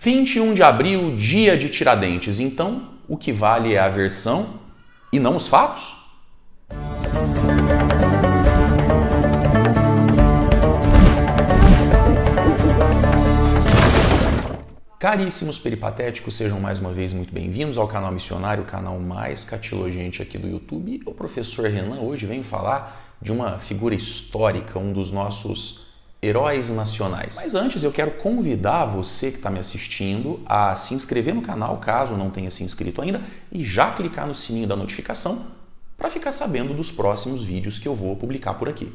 21 de abril, dia de Tiradentes. Então, o que vale é a versão e não os fatos? Caríssimos peripatéticos, sejam mais uma vez muito bem-vindos ao canal Missionário, o canal mais catilogente aqui do YouTube. O professor Renan hoje vem falar de uma figura histórica, um dos nossos heróis nacionais. Mas antes eu quero convidar você que está me assistindo a se inscrever no canal, caso não tenha se inscrito ainda, e já clicar no sininho da notificação para ficar sabendo dos próximos vídeos que eu vou publicar por aqui.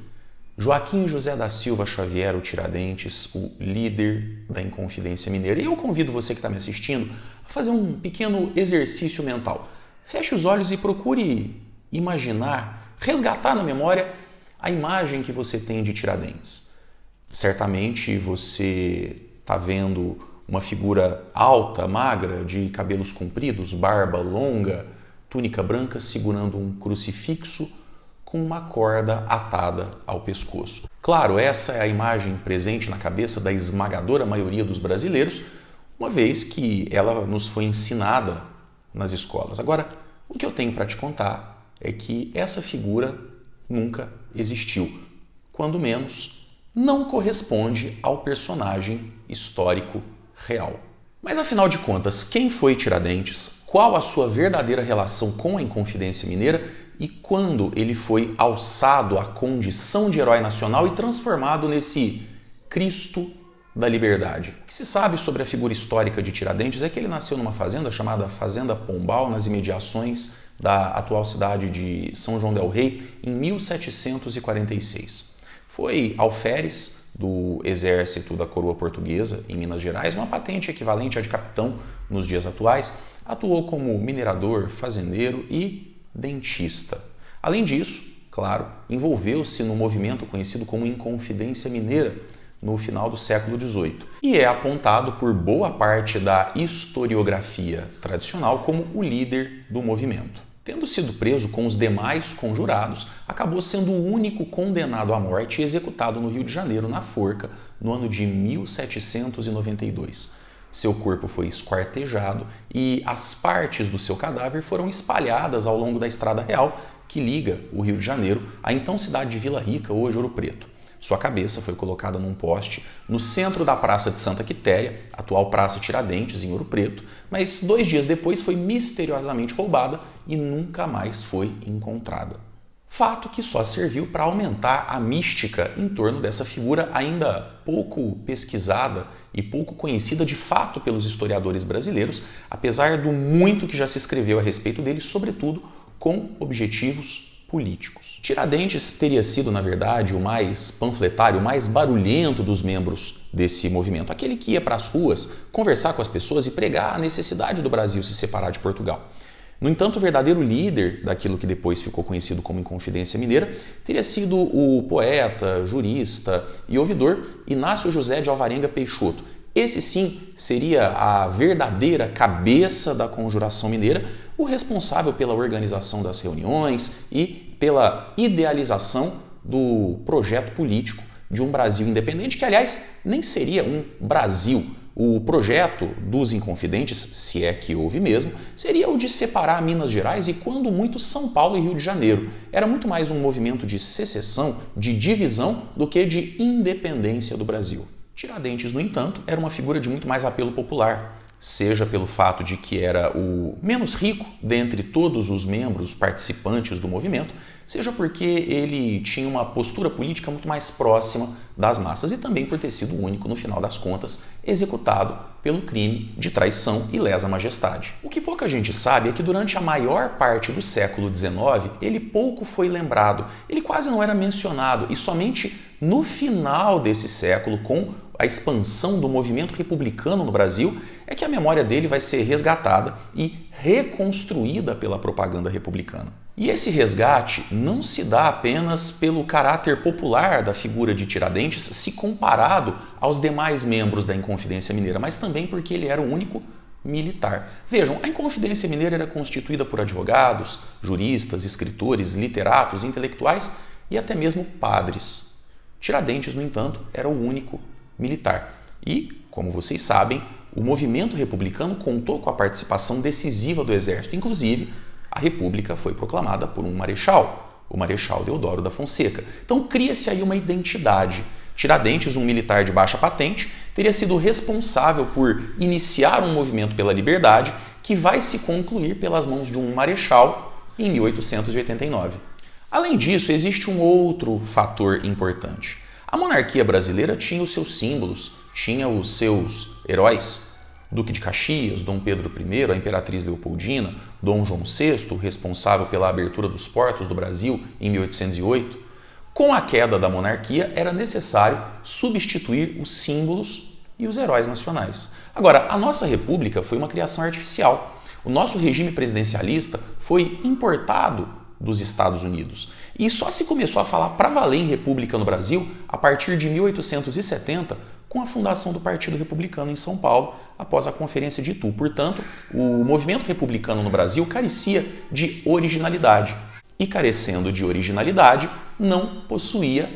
Joaquim José da Silva Xavier, o Tiradentes, o líder da Inconfidência Mineira. E eu convido você que está me assistindo a fazer um pequeno exercício mental. Feche os olhos e procure imaginar, resgatar na memória a imagem que você tem de Tiradentes. Certamente você está vendo uma figura alta, magra, de cabelos compridos, barba longa, túnica branca, segurando um crucifixo com uma corda atada ao pescoço. Claro, essa é a imagem presente na cabeça da esmagadora maioria dos brasileiros, uma vez que ela nos foi ensinada nas escolas. Agora, o que eu tenho para te contar é que essa figura nunca existiu, quando menos não corresponde ao personagem histórico real. Mas afinal de contas, quem foi Tiradentes? Qual a sua verdadeira relação com a Inconfidência Mineira? E quando ele foi alçado à condição de herói nacional e transformado nesse Cristo da Liberdade? O que se sabe sobre a figura histórica de Tiradentes é que ele nasceu numa fazenda chamada Fazenda Pombal, nas imediações da atual cidade de São João del Rei, em 1746. Foi alferes do exército da coroa portuguesa em Minas Gerais, uma patente equivalente à de capitão nos dias atuais. Atuou como minerador, fazendeiro e dentista. Além disso, claro, envolveu-se no movimento conhecido como Inconfidência Mineira no final do século XVIII e é apontado por boa parte da historiografia tradicional como o líder do movimento. Tendo sido preso com os demais conjurados, acabou sendo o único condenado à morte e executado no Rio de Janeiro na forca no ano de 1792. Seu corpo foi esquartejado e as partes do seu cadáver foram espalhadas ao longo da Estrada Real, que liga o Rio de Janeiro à então cidade de Vila Rica, hoje Ouro Preto. Sua cabeça foi colocada num poste no centro da Praça de Santa Quitéria, atual Praça Tiradentes, em Ouro Preto, mas 2 dias depois foi misteriosamente roubada e nunca mais foi encontrada. Fato que só serviu para aumentar a mística em torno dessa figura ainda pouco pesquisada e pouco conhecida de fato pelos historiadores brasileiros, apesar do muito que já se escreveu a respeito dele, sobretudo com objetivos políticos. Tiradentes teria sido, na verdade, o mais panfletário, o mais barulhento dos membros desse movimento, aquele que ia para as ruas conversar com as pessoas e pregar a necessidade do Brasil se separar de Portugal. No entanto, o verdadeiro líder daquilo que depois ficou conhecido como Inconfidência Mineira teria sido o poeta, jurista e ouvidor Inácio José de Alvarenga Peixoto. Esse sim seria a verdadeira cabeça da Conjuração Mineira, o responsável pela organização das reuniões e pela idealização do projeto político de um Brasil independente, que aliás nem seria um Brasil. O projeto dos Inconfidentes, se é que houve mesmo, seria o de separar Minas Gerais e, quando muito, São Paulo e Rio de Janeiro. Era muito mais um movimento de secessão, de divisão, do que de independência do Brasil. Tiradentes, no entanto, era uma figura de muito mais apelo popular, seja pelo fato de que era o menos rico dentre todos os membros participantes do movimento, seja porque ele tinha uma postura política muito mais próxima das massas e também por ter sido o único, no final das contas, executado pelo crime de traição e lesa majestade. O que pouca gente sabe é que durante a maior parte do século XIX, ele pouco foi lembrado, ele quase não era mencionado e somente no final desse século, com a expansão do movimento republicano no Brasil, é que a memória dele vai ser resgatada e reconstruída pela propaganda republicana. E esse resgate não se dá apenas pelo caráter popular da figura de Tiradentes se comparado aos demais membros da Inconfidência Mineira, mas também porque ele era o único militar. Vejam, a Inconfidência Mineira era constituída por advogados, juristas, escritores, literatos, intelectuais e até mesmo padres. Tiradentes, no entanto, era o único militar. E, como vocês sabem, o movimento republicano contou com a participação decisiva do exército. Inclusive, a república foi proclamada por um marechal, o Marechal Deodoro da Fonseca. Então cria-se aí uma identidade. Tiradentes, um militar de baixa patente, teria sido responsável por iniciar um movimento pela liberdade que vai se concluir pelas mãos de um marechal em 1889. Além disso, existe um outro fator importante. A monarquia brasileira tinha os seus símbolos, tinha os seus heróis. Duque de Caxias, Dom Pedro I, a Imperatriz Leopoldina, Dom João VI, responsável pela abertura dos portos do Brasil em 1808. Com a queda da monarquia, era necessário substituir os símbolos e os heróis nacionais. Agora, a nossa república foi uma criação artificial. O nosso regime presidencialista foi importado dos Estados Unidos. E só se começou a falar para valer em república no Brasil a partir de 1870, com a fundação do Partido Republicano em São Paulo, após a Conferência de Itu. Portanto, o movimento republicano no Brasil carecia de originalidade. E carecendo de originalidade, não possuía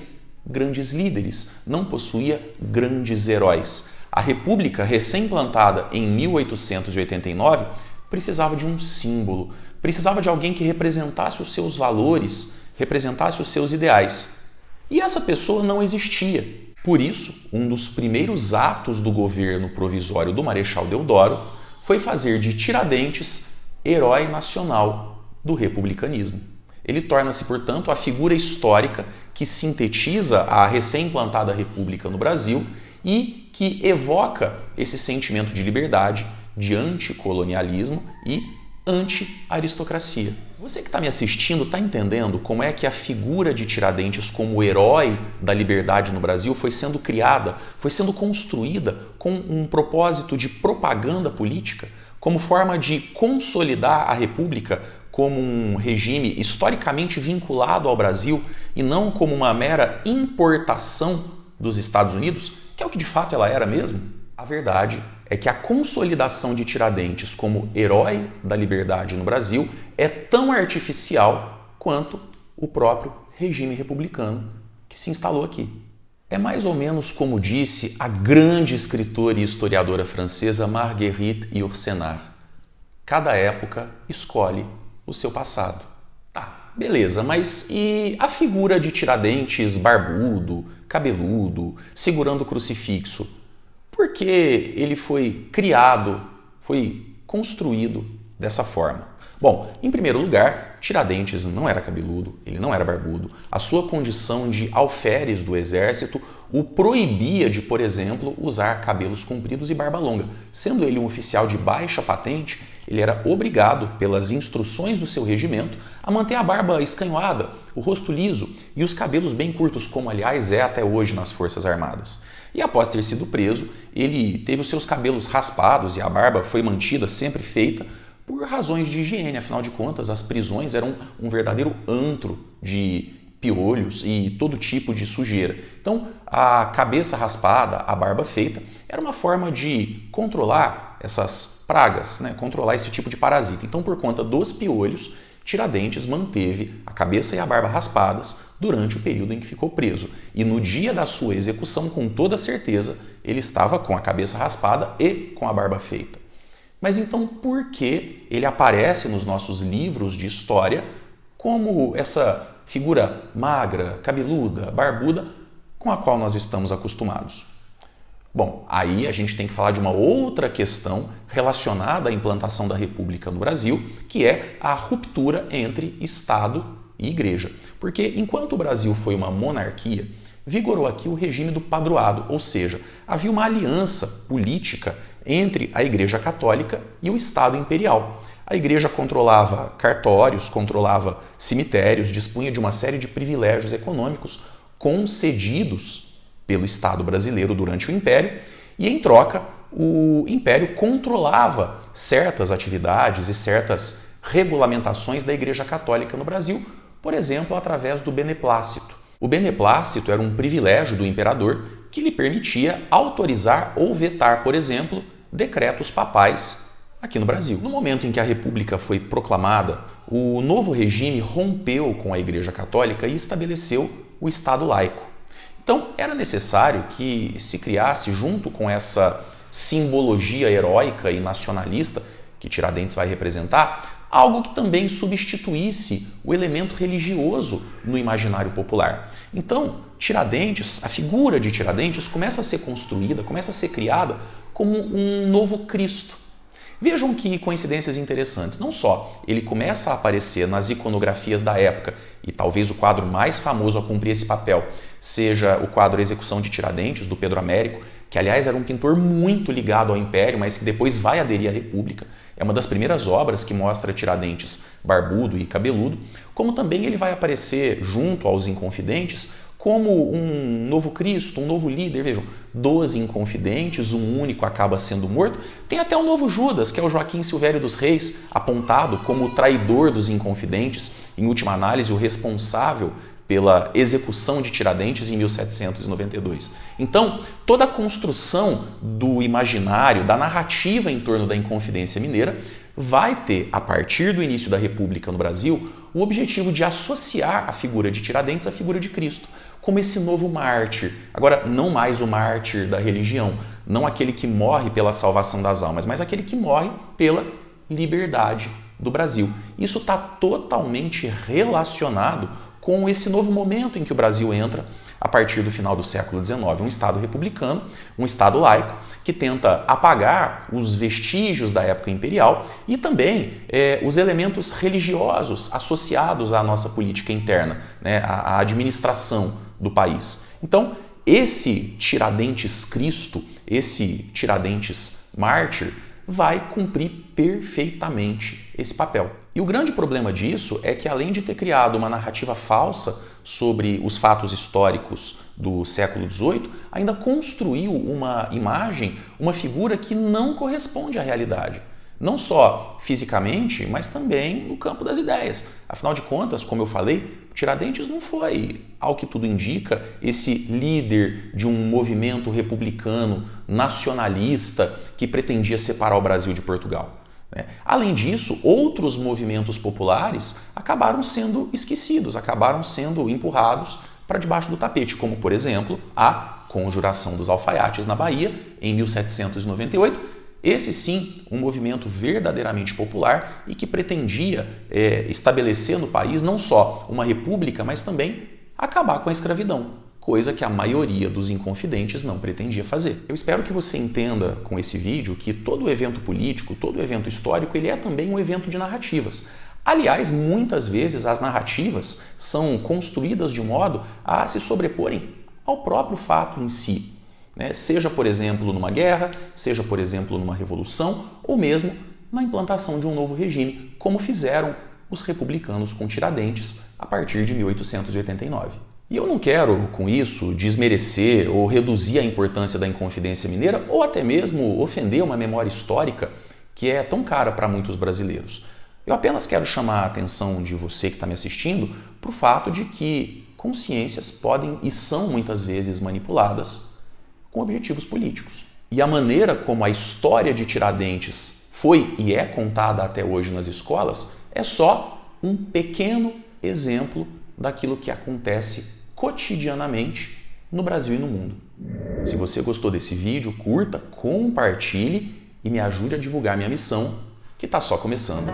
grandes líderes, não possuía grandes heróis. A República, recém-implantada em 1889, precisava de um símbolo, precisava de alguém que representasse os seus valores, representasse os seus ideais. E essa pessoa não existia. Por isso, um dos primeiros atos do governo provisório do Marechal Deodoro foi fazer de Tiradentes herói nacional do republicanismo. Ele torna-se, portanto, a figura histórica que sintetiza a recém-implantada República no Brasil e que evoca esse sentimento de liberdade, de anticolonialismo e anti-aristocracia. Você que está me assistindo está entendendo como é que a figura de Tiradentes como herói da liberdade no Brasil foi sendo criada, foi sendo construída com um propósito de propaganda política, como forma de consolidar a República como um regime historicamente vinculado ao Brasil e não como uma mera importação dos Estados Unidos, que é o que de fato ela era mesmo? A verdade é que a consolidação de Tiradentes como herói da liberdade no Brasil é tão artificial quanto o próprio regime republicano que se instalou aqui. É mais ou menos como disse a grande escritora e historiadora francesa Marguerite Yourcenar: cada época escolhe o seu passado. Tá, beleza, mas e a figura de Tiradentes barbudo, cabeludo, segurando o crucifixo? Por que ele foi criado, foi construído dessa forma? Bom, em primeiro lugar, Tiradentes não era cabeludo, ele não era barbudo. A sua condição de alferes do exército o proibia de, por exemplo, usar cabelos compridos e barba longa. Sendo ele um oficial de baixa patente, ele era obrigado, pelas instruções do seu regimento, a manter a barba escanhoada, o rosto liso e os cabelos bem curtos, como aliás é até hoje nas Forças Armadas. E após ter sido preso, ele teve os seus cabelos raspados e a barba foi mantida sempre feita por razões de higiene. Afinal de contas, as prisões eram um verdadeiro antro de piolhos e todo tipo de sujeira. Então, a cabeça raspada, a barba feita, era uma forma de controlar essas pragas, né? Controlar esse tipo de parasita. Então, por conta dos piolhos, Tiradentes manteve a cabeça e a barba raspadas durante o período em que ficou preso. E no dia da sua execução, com toda certeza, ele estava com a cabeça raspada e com a barba feita. Mas então por que ele aparece nos nossos livros de história como essa figura magra, cabeluda, barbuda, com a qual nós estamos acostumados? Bom, aí a gente tem que falar de uma outra questão relacionada à implantação da República no Brasil, que é a ruptura entre Estado e Igreja. Porque enquanto o Brasil foi uma monarquia, vigorou aqui o regime do padroado, ou seja, havia uma aliança política entre a Igreja Católica e o Estado Imperial. A Igreja controlava cartórios, controlava cemitérios, dispunha de uma série de privilégios econômicos concedidos pelo Estado brasileiro durante o Império, e em troca o Império controlava certas atividades e certas regulamentações da Igreja Católica no Brasil, por exemplo, através do beneplácito. O beneplácito era um privilégio do imperador que lhe permitia autorizar ou vetar, por exemplo, decretos papais aqui no Brasil. No momento em que a República foi proclamada, o novo regime rompeu com a Igreja Católica e estabeleceu o Estado laico. Então, era necessário que se criasse, junto com essa simbologia heróica e nacionalista que Tiradentes vai representar, algo que também substituísse o elemento religioso no imaginário popular. Então, Tiradentes, a figura de Tiradentes começa a ser construída, começa a ser criada como um novo Cristo. Vejam que coincidências interessantes. Não só ele começa a aparecer nas iconografias da época, e talvez o quadro mais famoso a cumprir esse papel seja o quadro Execução de Tiradentes, do Pedro Américo, que aliás era um pintor muito ligado ao Império, mas que depois vai aderir à República. É uma das primeiras obras que mostra Tiradentes barbudo e cabeludo, como também ele vai aparecer junto aos Inconfidentes como um novo Cristo, um novo líder. Vejam, 12 inconfidentes, um único acaba sendo morto. Tem até o novo Judas, que é o Joaquim Silvério dos Reis, apontado como o traidor dos inconfidentes, em última análise, o responsável pela execução de Tiradentes em 1792. Então, toda a construção do imaginário, da narrativa em torno da Inconfidência Mineira, vai ter, a partir do início da República no Brasil, o objetivo de associar a figura de Tiradentes à figura de Cristo, como esse novo mártir. Agora, não mais o mártir da religião, não aquele que morre pela salvação das almas, mas aquele que morre pela liberdade do Brasil. Isso está totalmente relacionado com esse novo momento em que o Brasil entra a partir do final do século XIX. Um Estado republicano, um Estado laico, que tenta apagar os vestígios da época imperial e também os elementos religiosos associados à nossa política interna, né, à administração do país. Então, esse Tiradentes Cristo, esse Tiradentes mártir, vai cumprir perfeitamente esse papel. E o grande problema disso é que, além de ter criado uma narrativa falsa sobre os fatos históricos do século XVIII, ainda construiu uma imagem, uma figura que não corresponde à realidade. Não só fisicamente, mas também no campo das ideias. Afinal de contas, como eu falei, Tiradentes não foi, ao que tudo indica, esse líder de um movimento republicano nacionalista que pretendia separar o Brasil de Portugal. Além disso, outros movimentos populares acabaram sendo esquecidos, acabaram sendo empurrados para debaixo do tapete, como, por exemplo, a Conjuração dos Alfaiates na Bahia, em 1798. Esse sim, um movimento verdadeiramente popular e que pretendia estabelecer no país não só uma república, mas também acabar com a escravidão, coisa que a maioria dos inconfidentes não pretendia fazer. Eu espero que você entenda com esse vídeo que todo evento político, todo evento histórico, ele é também um evento de narrativas. Aliás, muitas vezes as narrativas são construídas de modo a se sobreporem ao próprio fato em si. Seja, por exemplo, numa guerra, seja, por exemplo, numa revolução, ou mesmo na implantação de um novo regime, como fizeram os republicanos com Tiradentes a partir de 1889. E eu não quero, com isso, desmerecer ou reduzir a importância da Inconfidência Mineira ou até mesmo ofender uma memória histórica que é tão cara para muitos brasileiros. Eu apenas quero chamar a atenção de você que está me assistindo para o fato de que consciências podem e são muitas vezes manipuladas com objetivos políticos. E a maneira como a história de Tiradentes foi e é contada até hoje nas escolas é só um pequeno exemplo daquilo que acontece cotidianamente no Brasil e no mundo. Se você gostou desse vídeo, curta, compartilhe e me ajude a divulgar minha missão, que está só começando.